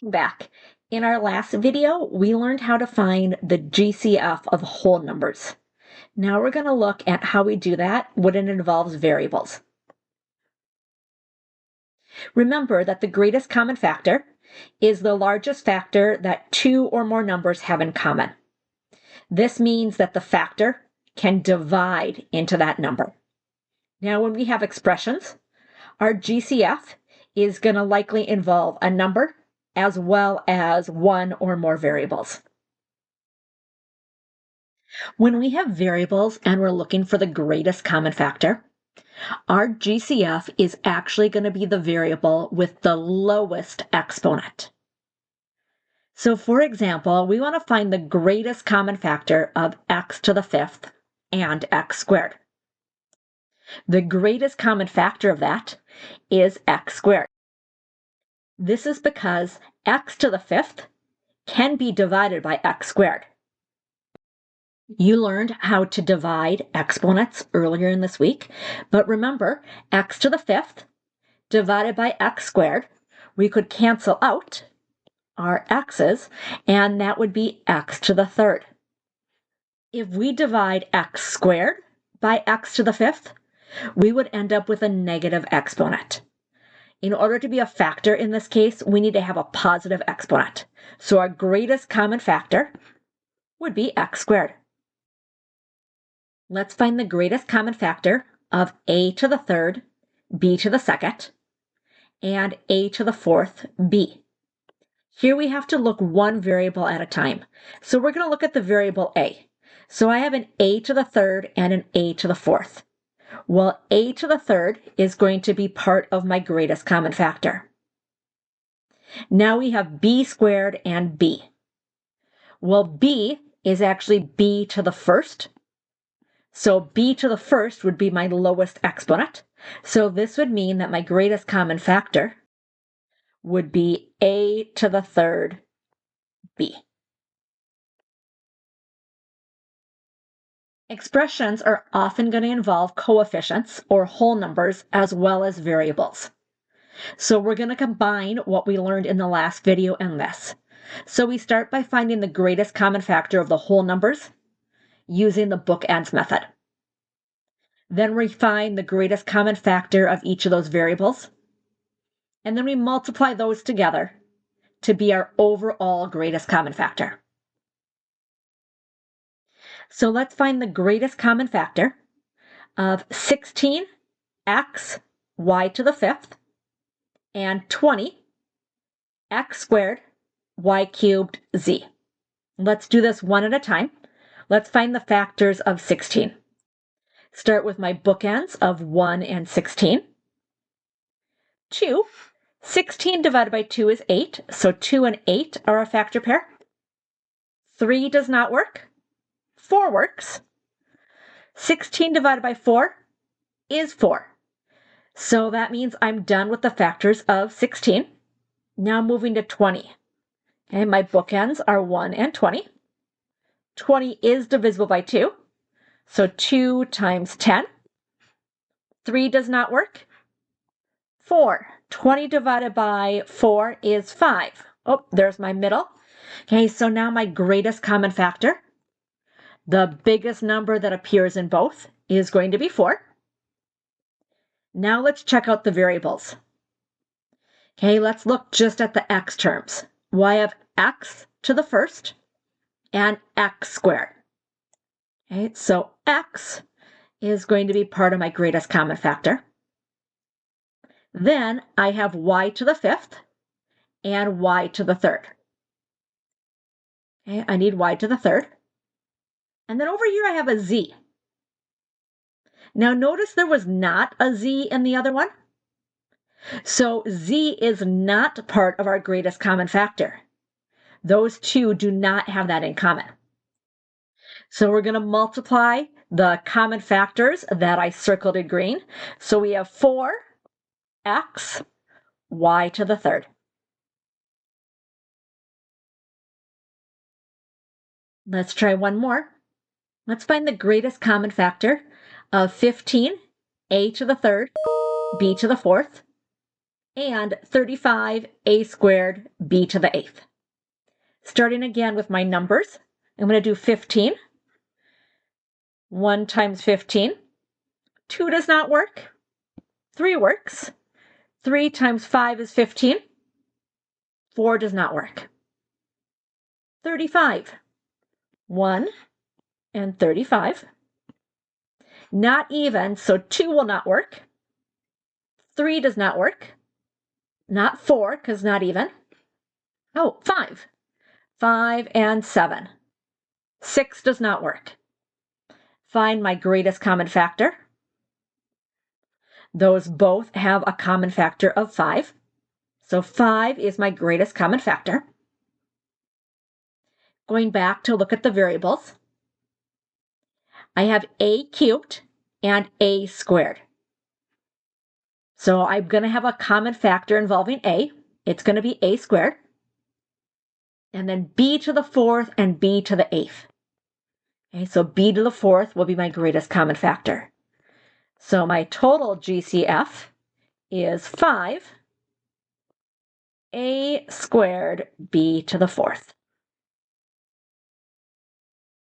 Back. In our last video, we learned how to find the GCF of whole numbers. Now we're going to look at how we do that when it involves variables. Remember that the greatest common factor is the largest factor that two or more numbers have in common. This means that the factor can divide into that number. Now when we have expressions, our GCF is going to likely involve a number as well as one or more variables. When we have variables and we're looking for the greatest common factor, our GCF is actually going to be the variable with the lowest exponent. So for example, we want to find the greatest common factor of x to the fifth and x squared. The greatest common factor of that is x squared. This is because x to the fifth can be divided by x squared. You learned how to divide exponents earlier in this week, but remember, x to the fifth divided by x squared, we could cancel out our x's, and that would be x to the third. If we divide x squared by x to the fifth, we would end up with a negative exponent. In order to be a factor in this case, we need to have a positive exponent. So our greatest common factor would be x squared. Let's find the greatest common factor of a to the third, b to the second, and a to the fourth, b. Here we have to look one variable at a time. So we're going to look at the variable a. So I have an a to the third and an a to the fourth. Well, a to the third is going to be part of my greatest common factor. Now we have b squared and b. Well, b is actually b to the first. So b to the first would be my lowest exponent. So this would mean that my greatest common factor would be a to the third b. Expressions are often going to involve coefficients or whole numbers as well as variables. So we're going to combine what we learned in the last video and this. So we start by finding the greatest common factor of the whole numbers using the bookends method. Then we find the greatest common factor of each of those variables. And then we multiply those together to be our overall greatest common factor. So let's find the greatest common factor of 16x y to the fifth and 20 x squared y cubed z. Let's do this one at a time. Let's find the factors of 16. Start with my bookends of 1 and 16. 2. 16 divided by 2 is 8, so 2 and 8 are a factor pair. 3 does not work. 4 works. 16 divided by 4 is 4. So that means I'm done with the factors of 16. Now moving to 20. Okay, my bookends are 1 and 20. 20 is divisible by 2. So 2 times 10. 3 does not work. 4. 20 divided by 4 is 5. Oh, there's my middle. Okay, so now my greatest common factor, the biggest number that appears in both, is going to be 4. Now let's check out the variables. Okay, let's look just at the x terms. Well, I have x to the first and x squared. Okay, so x is going to be part of my greatest common factor. Then I have y to the fifth and y to the third. Okay, I need y to the third. And then over here I have a z. Now notice there was not a z in the other one. So z is not part of our greatest common factor. Those two do not have that in common. So we're going to multiply the common factors that I circled in green. So we have 4x y to the third. Let's try one more. Let's find the greatest common factor of 15, a to the third, b to the fourth, and 35a squared b to the 8th. Starting again with my numbers, I'm going to do 15. 1 times 15. 2 does not work. 3 works. 3 times 5 is 15. 4 does not work. 35. 1 and 35. Not even, so 2 will not work. 3 does not work. Not 4, because not even. Oh, 5. 5 and 7. 6 does not work. Find my greatest common factor. Those both have a common factor of 5. So 5 is my greatest common factor. Going back to look at the variables, I have a cubed and a squared. So I'm going to have a common factor involving a. It's going to be a squared. And then b to the 4th and b to the 8th. Okay, so b to the 4th will be my greatest common factor. So my total GCF is 5 a squared b to the 4th.